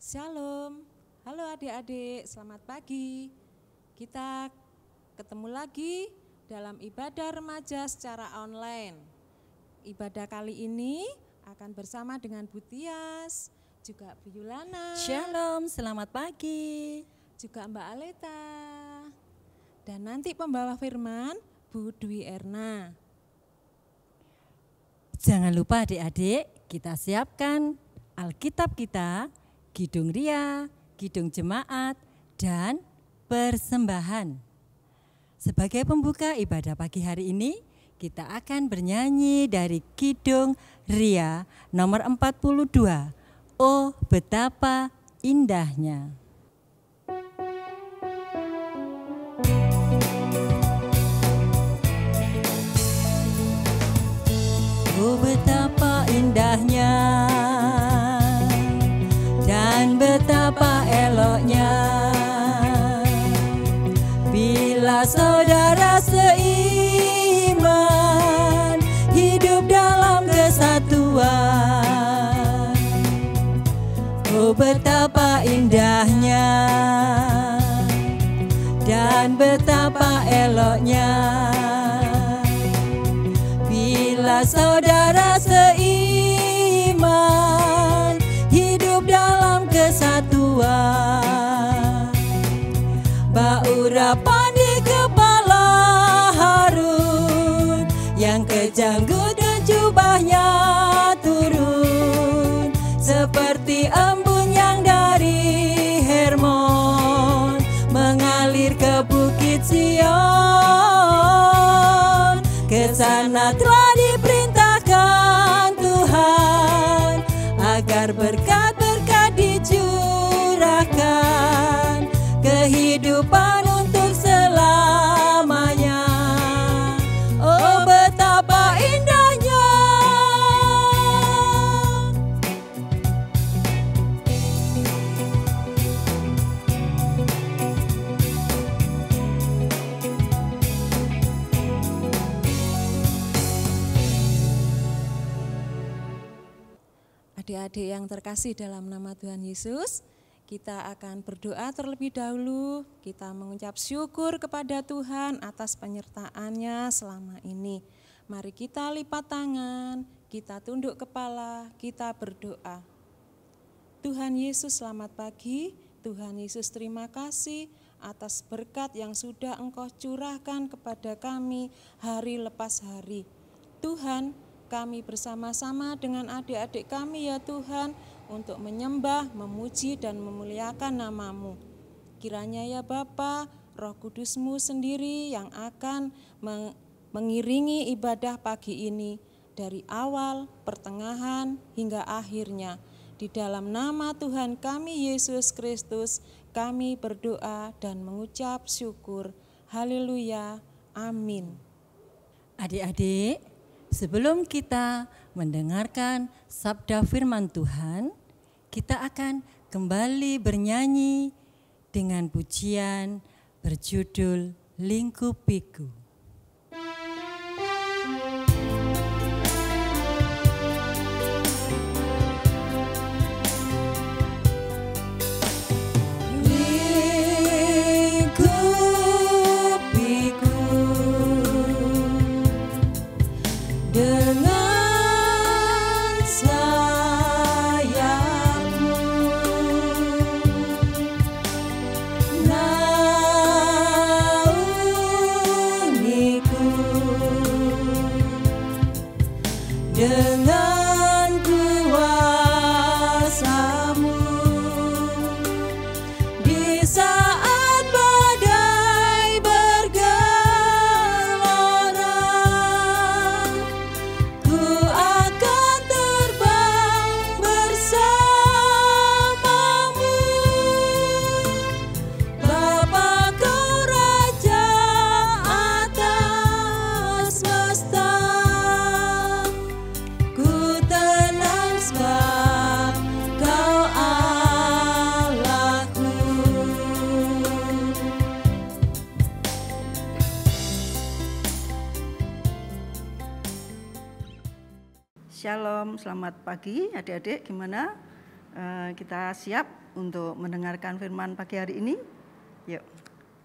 Shalom, halo adik-adik, selamat pagi. Kita ketemu lagi dalam ibadah remaja secara online. Ibadah kali ini akan bersama dengan Bu Tias, juga Bu Yulana. Shalom, selamat pagi. Juga Mbak Aleta. Dan nanti pembawa firman Bu Dwi Erna. Jangan lupa adik-adik, kita siapkan Alkitab kita, Kidung Ria, Kidung Jemaat, dan persembahan. Sebagai pembuka ibadah pagi hari ini, kita akan bernyanyi dari Kidung Ria nomor 42. Oh, betapa indahnya. Oh, betapa indahnya dan betapa eloknya bila saudara seiman hidup dalam kesatuan. Oh, betapa indahnya dan betapa eloknya bila saudara seiman hidup dalam kesatuan. Baurapan di kepala Harun, yang kejanggut dan jubahnya turun, seperti embun yang dari Hermon mengalir ke Bukit Sion. Ke sana telah diperintahkan Tuhan agar berkat-berkat dicurahkan, kehidupan untuk selamanya. Oh, betapa indahnya. Adik-adik yang terkasih dalam nama Tuhan Yesus, kita akan berdoa terlebih dahulu. Kita mengucap syukur kepada Tuhan atas penyertaan-Nya selama ini. Mari kita lipat tangan, kita tunduk kepala, kita berdoa. Tuhan Yesus, selamat pagi. Tuhan Yesus, terima kasih atas berkat yang sudah Engkau curahkan kepada kami hari lepas hari. Tuhan, kami bersama-sama dengan adik-adik kami ya Tuhan, untuk menyembah, memuji, dan memuliakan nama-Mu. Kiranya ya Bapa, Roh Kudus-Mu sendiri yang akan mengiringi ibadah pagi ini dari awal, pertengahan, hingga akhirnya. Di dalam nama Tuhan kami Yesus Kristus, kami berdoa dan mengucap syukur. Haleluya, amin. Adik-adik, sebelum kita mendengarkan sabda firman Tuhan, kita akan kembali bernyanyi dengan pujian berjudul Lingkupiku. Dengan kuasa-Mu di saat badai bergelora, ku akan terbang bersama-Mu. Bapa, Kau Raja atas semesta. Shalom, selamat pagi adik-adik, gimana? Kita siap untuk mendengarkan firman pagi hari ini. Yuk,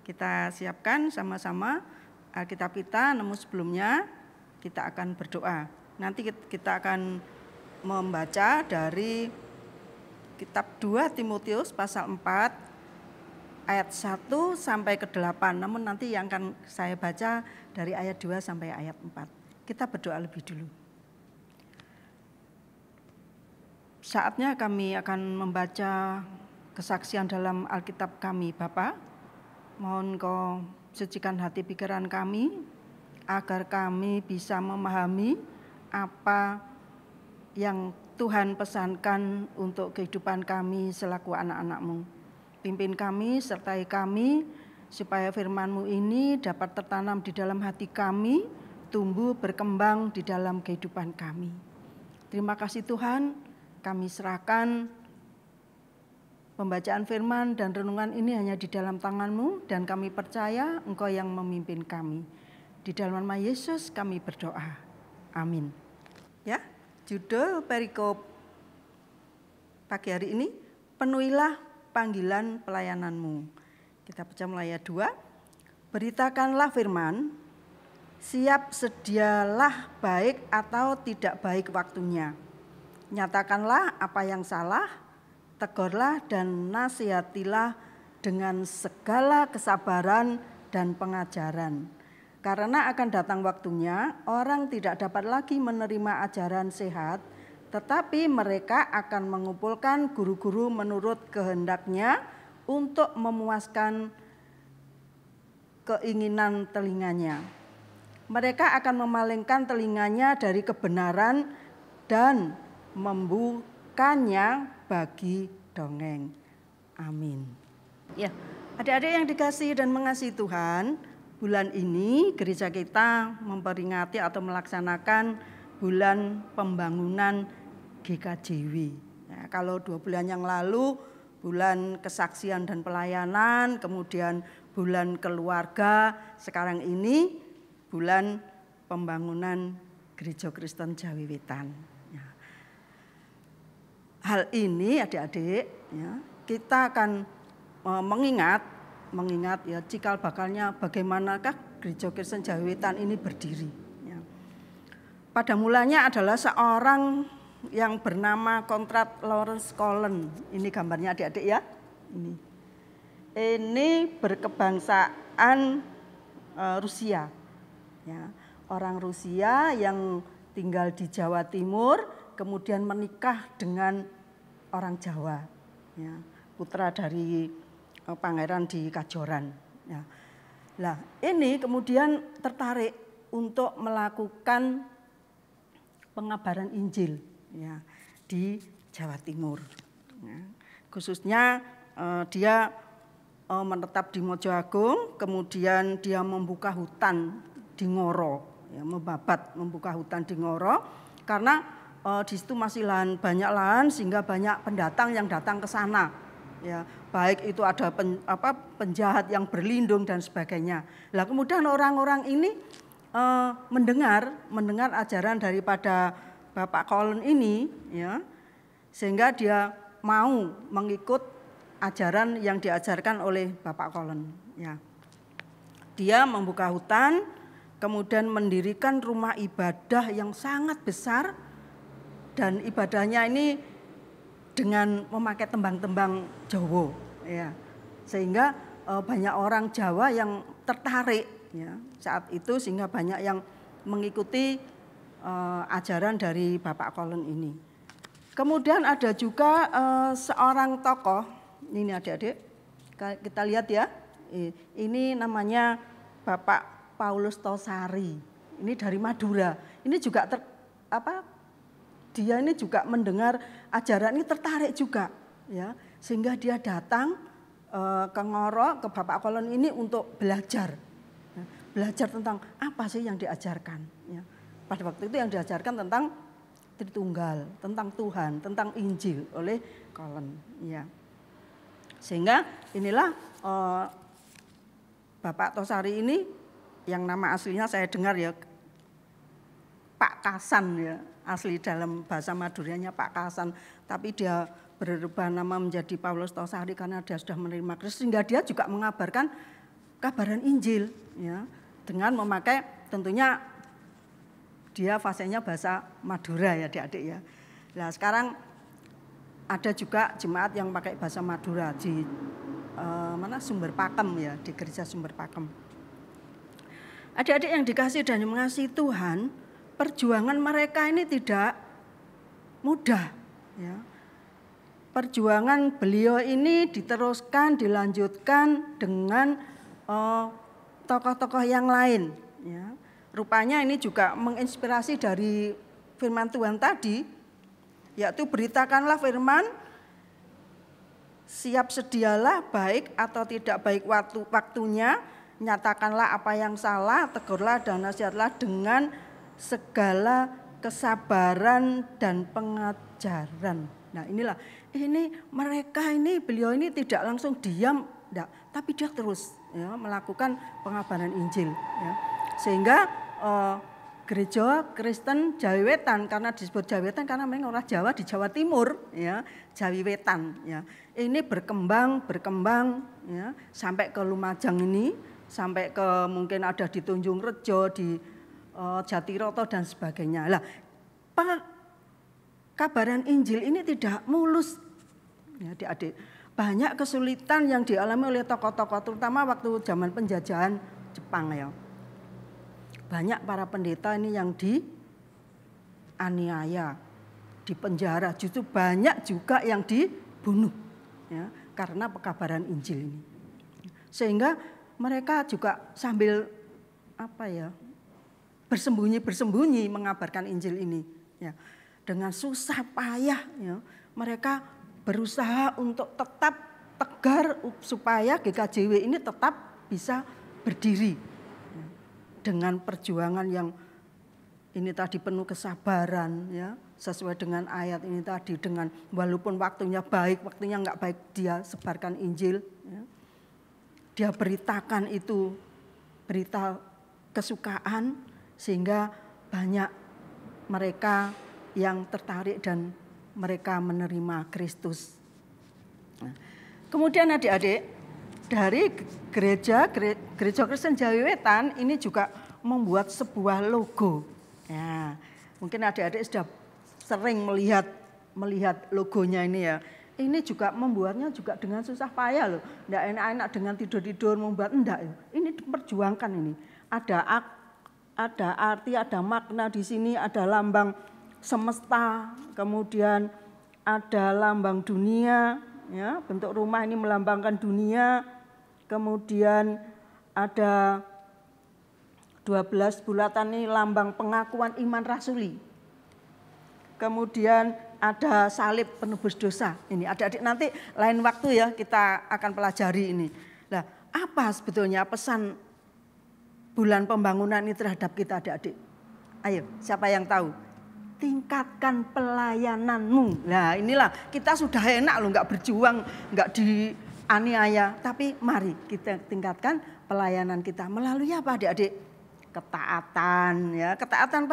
kita siapkan sama-sama Alkitab kita, namun sebelumnya kita akan berdoa. Nanti kita akan membaca dari kitab 2 Timotius pasal 4 ayat 1 sampai ke 8. Namun nanti yang akan saya baca dari ayat 2 sampai ayat 4. Kita berdoa lebih dulu. Saatnya kami akan membaca kesaksian dalam Alkitab kami, Bapa. Mohon Kau sucikan hati pikiran kami, agar kami bisa memahami apa yang Tuhan pesankan untuk kehidupan kami selaku anak-anak-Mu. Pimpin kami, sertai kami, supaya firman-Mu ini dapat tertanam di dalam hati kami, tumbuh berkembang di dalam kehidupan kami. Terima kasih Tuhan. Kami serahkan pembacaan firman dan renungan ini hanya di dalam tangan-Mu, dan kami percaya Engkau yang memimpin kami. Di dalam nama Yesus kami berdoa. Amin. Ya, judul perikop pagi hari ini, penuhilah panggilan pelayanan-Mu. Kita baca mulai ayat 2. Beritakanlah firman, siap sedialah baik atau tidak baik waktunya. Nyatakanlah apa yang salah, tegurlah dan nasihatilah dengan segala kesabaran dan pengajaran. Karena akan datang waktunya, orang tidak dapat lagi menerima ajaran sehat, tetapi mereka akan mengumpulkan guru-guru menurut kehendaknya untuk memuaskan keinginan telinganya. Mereka akan memalingkan telinganya dari kebenaran dan membukanya bagi dongeng. Amin. Ya, adik-adik yang dikasihi dan mengasihi Tuhan, bulan ini gereja kita memperingati atau melaksanakan bulan pembangunan GKJW. Ya, kalau 2 bulan yang lalu bulan kesaksian dan pelayanan, kemudian bulan keluarga, sekarang ini bulan pembangunan Gereja Kristen Jawi Wetan. Hal ini adik-adik, ya, kita akan mengingat ya cikal bakalnya bagaimanakah Gereja Kristen Jawi Wetan ini berdiri. Ya. Pada mulanya adalah seorang yang bernama Konrad Lorenz Collen. Ini gambarnya adik-adik ya. Ini berkebangsaan Rusia. Ya, orang Rusia yang tinggal di Jawa Timur, kemudian menikah dengan orang Jawa, ya, putra dari pangeran di Kajoran. Ya. Nah, ini kemudian tertarik untuk melakukan pengabaran Injil, ya, di Jawa Timur. Ya. Khususnya dia menetap di Mojoagung, kemudian dia membuka hutan di Ngoro, ya, membuka hutan di Ngoro, karena di situ masih banyak lahan sehingga banyak pendatang yang datang ke sana. Ya, baik itu ada penjahat yang berlindung dan sebagainya. Lah kemudian orang-orang ini mendengar ajaran daripada Bapak Collen ini, ya, sehingga dia mau mengikut ajaran yang diajarkan oleh Bapak Collen. Ya. Dia membuka hutan, kemudian mendirikan rumah ibadah yang sangat besar. Dan ibadahnya ini dengan memakai tembang-tembang Jawa, ya, sehingga banyak orang Jawa yang tertarik, ya, saat itu, sehingga banyak yang mengikuti ajaran dari Bapak Collen ini. Kemudian ada juga seorang tokoh, ini adik-adik, kita lihat ya, ini namanya Bapak Paulus Tosari, ini dari Madura, ini juga dia ini juga mendengar ajaran ini, tertarik juga, ya, sehingga dia datang ke Ngoro, ke Bapak Collen ini untuk belajar, ya, belajar tentang apa sih yang diajarkan. Ya. Pada waktu itu yang diajarkan tentang Tritunggal, tentang Tuhan, tentang Injil oleh Collen. Ya. Sehingga inilah Bapak Tosari ini, yang nama aslinya saya dengar ya Pak Kasan, ya. Asli dalam bahasa Maduranya Pak Kasan, tapi dia berubah nama menjadi Paulus Tosari karena dia sudah menerima Kristus, sehingga dia juga mengabarkan kabaran Injil ya, dengan memakai tentunya dia fasenya bahasa Madura ya adik-adik ya. Nah sekarang ada juga jemaat yang pakai bahasa Madura di Sumber Pakem ya, di gereja Sumber Pakem. Adik-adik yang dikasihi dan mengasihi Tuhan, perjuangan mereka ini tidak mudah ya. Perjuangan beliau ini diteruskan, dilanjutkan dengan tokoh-tokoh yang lain ya. Rupanya ini juga menginspirasi dari firman Tuhan tadi, yaitu beritakanlah firman, siap sedialah baik atau tidak baik waktunya, nyatakanlah apa yang salah, tegurlah dan nasihatlah dengan segala kesabaran dan pengajaran. Nah inilah, ini mereka ini, beliau ini tidak langsung diam, enggak, tapi dia terus ya, melakukan pengabaran Injil. Ya. Sehingga gereja Kristen Jawi Wetan, karena disebut Jawi Wetan karena memang orang Jawa di Jawa Timur, ya, Jawi Wetan. Ya. Ini berkembang ya, sampai ke Lumajang ini, sampai ke mungkin ada di Tunjung Rejo, di Jatiroto dan sebagainya. Lah, kabaran Injil ini tidak mulus, ya, adik-adik. Banyak kesulitan yang dialami oleh tokoh-tokoh, terutama waktu zaman penjajahan Jepang ya. Banyak para pendeta ini yang dianiaya, dipenjara, justru banyak juga yang dibunuh, ya, karena pekabaran Injil ini. Sehingga mereka juga sambil bersembunyi mengabarkan Injil ini, ya. Dengan susah payah ya, mereka berusaha untuk tetap tegar supaya GKJW ini tetap bisa berdiri ya, dengan perjuangan yang ini tadi penuh kesabaran ya, sesuai dengan ayat ini tadi, dengan walaupun waktunya baik, waktunya enggak baik, dia sebarkan Injil ya. Dia beritakan itu berita kesukaan sehingga banyak mereka yang tertarik dan mereka menerima Kristus. Nah, kemudian adik-adik dari gereja Kristen Jawi Wetan ini juga membuat sebuah logo. Ya, mungkin adik-adik sudah sering melihat logonya ini ya. Ini juga membuatnya juga dengan susah payah loh. Enggak enak-enak dengan tidur-tidur membuat, enggak. Ini diperjuangkan ini. Ada arti, ada makna di sini, ada lambang semesta, kemudian ada lambang dunia, ya, bentuk rumah ini melambangkan dunia, kemudian ada 12 bulatan ini lambang pengakuan iman rasuli, kemudian ada salib penebus dosa. Ini adik-adik nanti lain waktu ya kita akan pelajari ini. Nah, apa sebetulnya pesan bulan pembangunan ini terhadap kita adik-adik? Ayo, siapa yang tahu? Tingkatkan pelayananmu. Nah inilah kita sudah enak loh, nggak berjuang, nggak dianiaya, tapi mari kita tingkatkan pelayanan kita melalui apa adik-adik? Ketaatan ya, ketaatan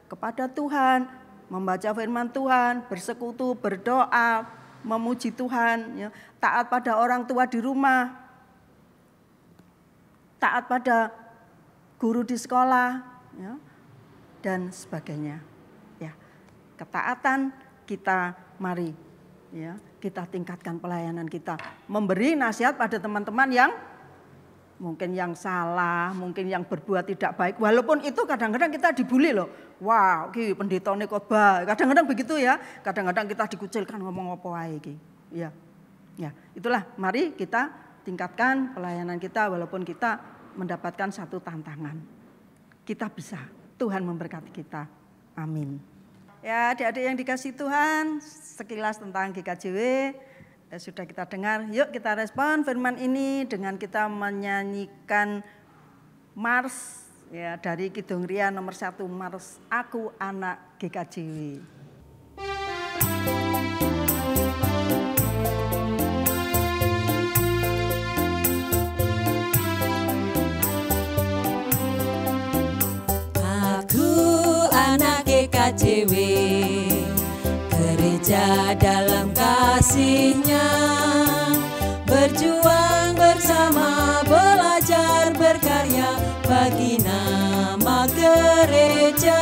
kepada Tuhan, membaca firman Tuhan, bersekutu, berdoa, memuji Tuhan, ya, taat pada orang tua di rumah, taat pada guru di sekolah, ya, dan sebagainya. Ketaatan kita, mari ya, kita tingkatkan pelayanan kita, memberi nasihat pada teman-teman yang mungkin yang salah, mungkin yang berbuat tidak baik, walaupun itu kadang-kadang kita dibully loh. Wah, ki pendetane khotbah, kadang-kadang begitu ya, kadang-kadang kita dikucilkan ngomong apa wae iki. Ya. Ya, itulah mari kita tingkatkan pelayanan kita walaupun kita mendapatkan satu tantangan. Kita bisa, Tuhan memberkati kita. Amin. Ya, adik-adik yang dikasih Tuhan, sekilas tentang GKJW sudah kita dengar. Yuk kita respon firman ini dengan kita menyanyikan Mars ya, dari Kidung Ria nomor 1, Mars Aku Anak GKJW. GKJW, gereja dalam kasih. kasih-Nya. Berjuang bersama, belajar berkarya bagi nama gereja.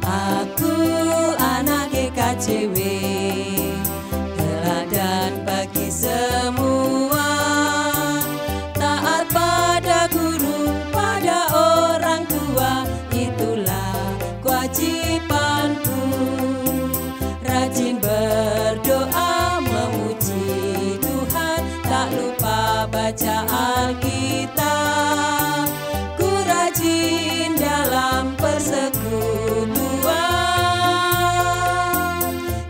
Aku anak GKJW, teladan bagi semua. Taat pada guru, pada orang tua, itulah kewajibanku. Rajin berdoa memuji Tuhan, tak lupa baca Alkitab. Ku rajin dalam persekutuan,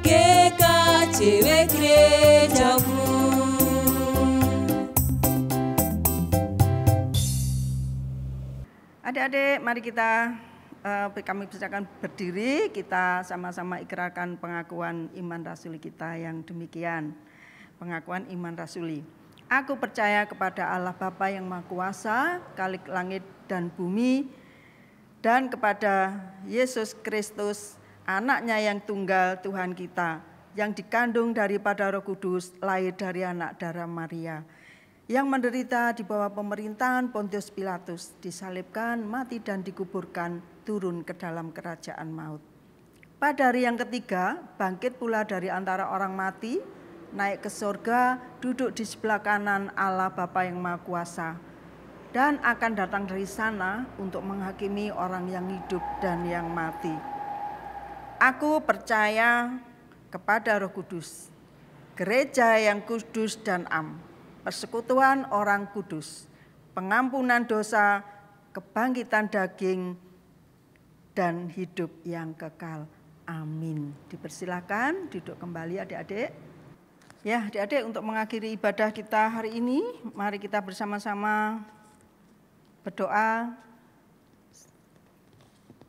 GKJW gerejaku. Adik-adik, mari kami persilakan berdiri, kita sama-sama ikrarkan pengakuan iman rasuli kita yang demikian. Pengakuan iman rasuli. Aku percaya kepada Allah Bapa yang Maha Kuasa, Khalik langit dan bumi, dan kepada Yesus Kristus, anaknya yang tunggal Tuhan kita, yang dikandung daripada Roh Kudus, lahir dari anak darah Maria, yang menderita di bawah pemerintahan Pontius Pilatus, disalibkan, mati dan dikuburkan, turun ke dalam kerajaan maut. Pada hari yang ketiga, bangkit pula dari antara orang mati, naik ke surga, duduk di sebelah kanan Allah Bapa yang Maha Kuasa, dan akan datang dari sana untuk menghakimi orang yang hidup dan yang mati. Aku percaya kepada Roh Kudus, gereja yang kudus dan am, persekutuan orang kudus, pengampunan dosa, kebangkitan daging, dan hidup yang kekal. Amin. Dipersilakan duduk kembali adik-adik. Ya, adik-adik, untuk mengakhiri ibadah kita hari ini, mari kita bersama-sama berdoa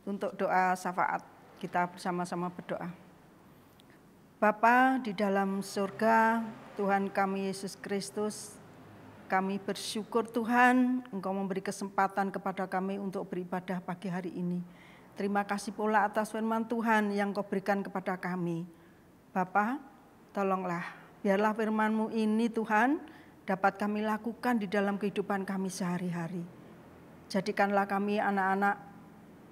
untuk doa syafaat. Kita bersama-sama berdoa. Bapa di dalam surga, Tuhan kami Yesus Kristus, kami bersyukur Tuhan Engkau memberi kesempatan kepada kami untuk beribadah pagi hari ini. Terima kasih pula atas firman Tuhan yang Kau berikan kepada kami. Bapa, tolonglah, biarlah firman-Mu ini Tuhan dapat kami lakukan di dalam kehidupan kami sehari-hari. Jadikanlah kami anak-anak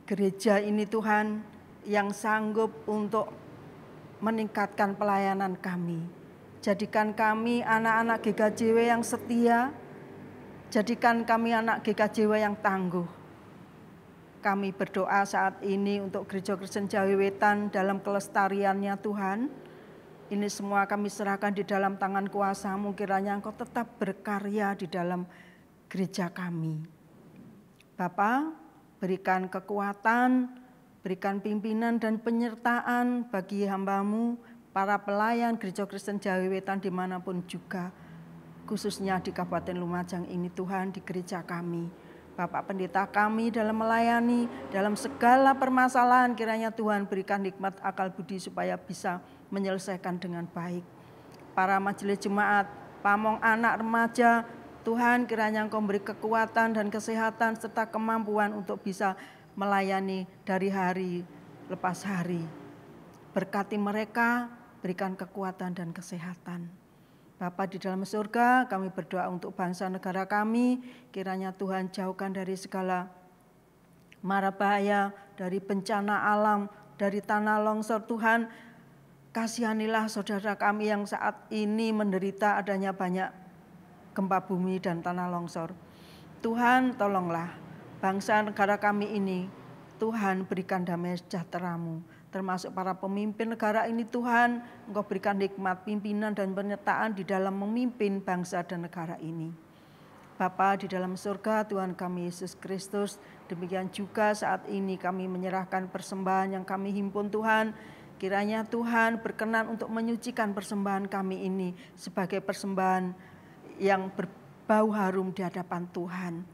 gereja ini Tuhan yang sanggup untuk meningkatkan pelayanan kami. Jadikan kami anak-anak GKJW yang setia, jadikan kami anak GKJW yang tangguh. Kami berdoa saat ini untuk Gereja Kristen Jawi Wetan dalam kelestariannya Tuhan. Ini semua kami serahkan di dalam tangan kuasa-Mu, kiranya Engkau tetap berkarya di dalam gereja kami. Bapa, berikan kekuatan, berikan pimpinan dan penyertaan bagi hamba-Mu, para pelayan Gereja Kristen Jawi Wetan dimanapun juga, khususnya di Kabupaten Lumajang ini Tuhan, di gereja kami. Bapak Pendeta kami dalam melayani, dalam segala permasalahan, kiranya Tuhan berikan hikmat akal budi supaya bisa menyelesaikan dengan baik. Para majelis jemaat, pamong anak remaja, Tuhan kiranya Engkau beri kekuatan dan kesehatan serta kemampuan untuk bisa melayani dari hari lepas hari. Berkati mereka, berikan kekuatan dan kesehatan. Bapa di dalam surga, kami berdoa untuk bangsa negara kami, kiranya Tuhan jauhkan dari segala mara bahaya, dari bencana alam, dari tanah longsor. Tuhan, kasihanilah saudara kami yang saat ini menderita adanya banyak gempa bumi dan tanah longsor. Tuhan, tolonglah bangsa negara kami ini, Tuhan berikan damai sejahtera-Mu. Termasuk para pemimpin negara ini Tuhan, Engkau berikan hikmat pimpinan dan penyertaan di dalam memimpin bangsa dan negara ini. Bapa di dalam surga, Tuhan kami Yesus Kristus, demikian juga saat ini kami menyerahkan persembahan yang kami himpun Tuhan. Kiranya Tuhan berkenan untuk menyucikan persembahan kami ini sebagai persembahan yang berbau harum di hadapan Tuhan.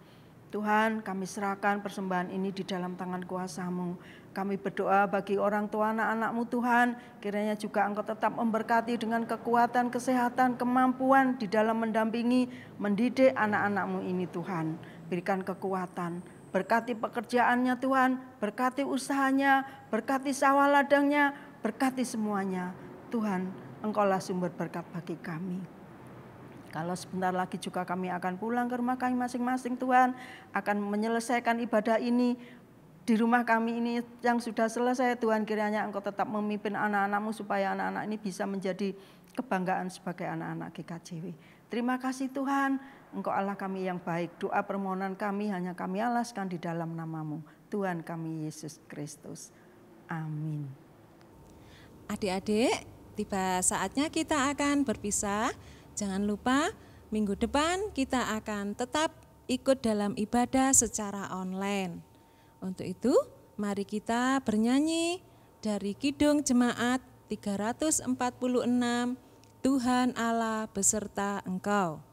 Tuhan, kami serahkan persembahan ini di dalam tangan kuasa-Mu. Kami berdoa bagi orang tua anak-anak-Mu Tuhan, kiranya juga Engkau tetap memberkati dengan kekuatan, kesehatan, kemampuan di dalam mendampingi, mendidik anak-anak-Mu ini Tuhan. Berikan kekuatan, berkati pekerjaannya Tuhan, berkati usahanya, berkati sawah ladangnya, berkati semuanya. Tuhan, Engkaulah sumber berkat bagi kami. Kalau sebentar lagi juga kami akan pulang ke rumah kami masing-masing, Tuhan, akan menyelesaikan ibadah ini di rumah kami ini yang sudah selesai, Tuhan, kiranya Engkau tetap memimpin anak-anak-Mu supaya anak-anak ini bisa menjadi kebanggaan sebagai anak-anak GKJW. Terima kasih Tuhan, Engkau Allah kami yang baik. Doa permohonan kami hanya kami alaskan di dalam nama-Mu, Tuhan kami Yesus Kristus. Amin. Adik-adik, tiba saatnya kita akan berpisah. Jangan lupa minggu depan kita akan tetap ikut dalam ibadah secara online. Untuk itu, mari kita bernyanyi dari Kidung Jemaat 346, Tuhan Allah beserta Engkau.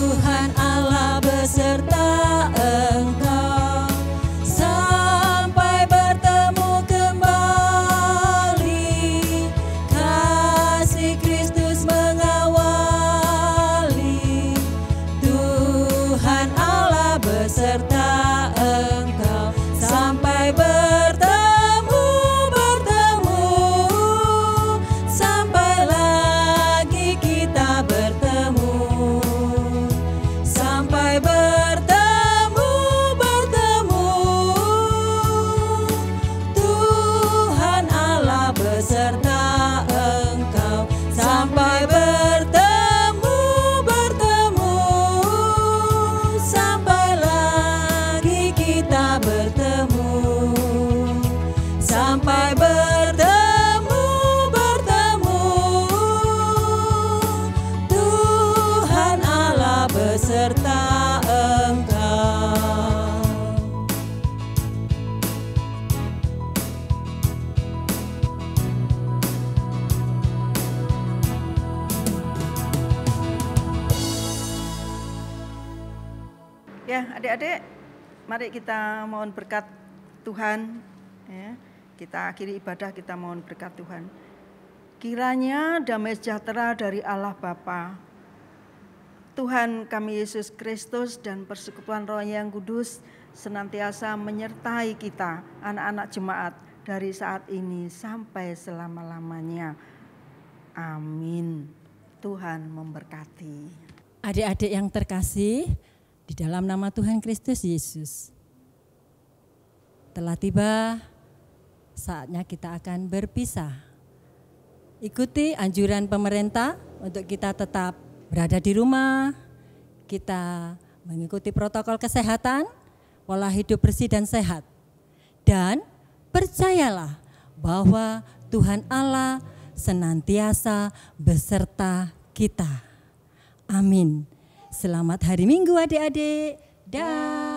Tuhan Allah beserta Engkau sampai bertemu kembali. Kasih Kristus mengawali. Tuhan Allah beserta Engkau sampai bertemu sampai lagi kita bertemu. Sampai bertemu Tuhan Allah beserta Engkau sampai bertemu sampai lagi kita bertemu. Sampai bertemu Tuhan Allah beserta Engkau. Ya, adik-adik, mari kita mohon berkat Tuhan. Ya, kita akhiri ibadah, kita mohon berkat Tuhan. Kiranya damai sejahtera dari Allah Bapa, Tuhan kami Yesus Kristus dan persekutuan Roh yang Kudus senantiasa menyertai kita, anak-anak jemaat, dari saat ini sampai selama-lamanya. Amin. Tuhan memberkati. Adik-adik yang terkasih, di dalam nama Tuhan Kristus Yesus, telah tiba saatnya kita akan berpisah. Ikuti anjuran pemerintah untuk kita tetap berada di rumah, kita mengikuti protokol kesehatan, pola hidup bersih dan sehat. Dan percayalah bahwa Tuhan Allah senantiasa beserta kita. Amin. Selamat hari Minggu adik-adik. Dah.